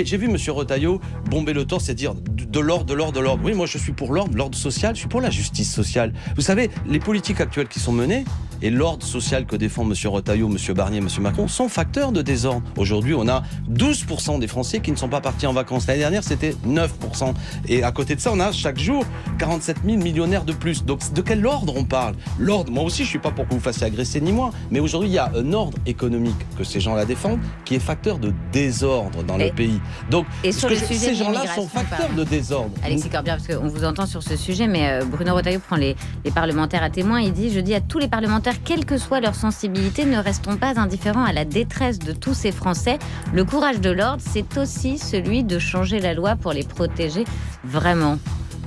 J'ai vu M. Retailleau bomber le torse et dire de l'ordre, de l'ordre, de l'ordre. Oui, moi je suis pour l'ordre social, je suis pour la justice sociale. Vous savez, les politiques actuelles qui sont menées et l'ordre social que défend M. Retailleau, M. Barnier, M. Macron sont facteurs de désordre. Aujourd'hui, on a 12% des Français qui ne sont pas partis en vacances. L'année dernière, c'était 9%. Et à côté de ça, on a chaque jour 47 000 millionnaires de plus. Donc de quel ordre on parle? L'ordre, moi aussi, je ne suis pas pour que vous fassiez agresser ni moi. Mais aujourd'hui, il y a un ordre économique que ces gens-là défendent qui est facteur de désordre dans le pays. Donc, ces gens-là sont facteurs de désordre. Alexis Corbière, parce qu'on vous entend sur ce sujet, mais Bruno Retailleau prend les parlementaires à témoin. Il dit, je dis à tous les parlementaires, quelle que soit leur sensibilité, ne restons pas indifférents à la détresse de tous ces Français. Le courage de l'ordre, c'est aussi celui de changer la loi pour les protéger vraiment.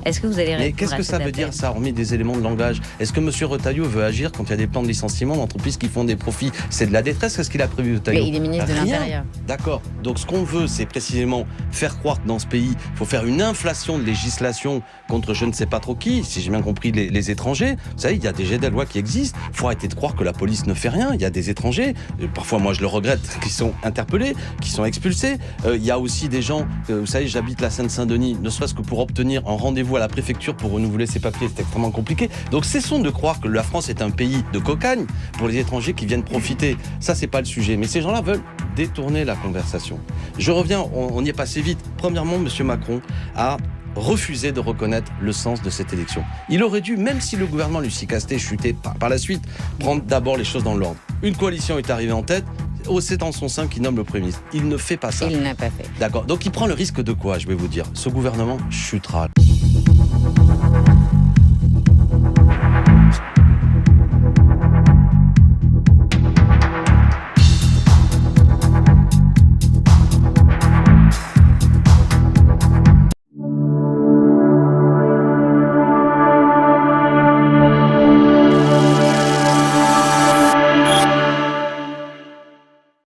Est-ce que vous allez répondre? Mais qu'est-ce que ça veut dire, ça, hormis des éléments de langage? Est-ce que M. Retailleau veut agir quand il y a des plans de licenciement d'entreprises qui font des profits? C'est de la détresse, qu'est-ce qu'il a prévu, Retailleau? Mais il est ministre de l'Intérieur. D'accord. Donc ce qu'on veut, c'est précisément faire croire que dans ce pays, il faut faire une inflation de législation contre je ne sais pas trop qui, si j'ai bien compris, les étrangers. Vous savez, il y a déjà des lois qui existent. Il faut arrêter de croire que la police ne fait rien. Il y a des étrangers, parfois moi je le regrette, qui sont interpellés, qui sont expulsés. Il y a aussi des gens, vous savez, j'habite la Seine-Saint-Denis, ne serait-ce que pour obtenir un rendez-vous à la préfecture pour renouveler ses papiers, c'est extrêmement compliqué. Donc cessons de croire que la France est un pays de cocagne pour les étrangers qui viennent profiter. Ça, c'est pas le sujet. Mais ces gens-là veulent détourner la conversation. Je reviens, on y est passé vite. Premièrement, M. Macron a refusé de reconnaître le sens de cette élection. Il aurait dû, même si le gouvernement Lucie Castet chutait par la suite, prendre d'abord les choses dans l'ordre. Une coalition est arrivée en tête, c'est en son sein qui nomme le Premier ministre. Il ne fait pas ça. Il n'a pas fait. D'accord. Donc il prend le risque de quoi, je vais vous dire? Ce gouvernement chutera.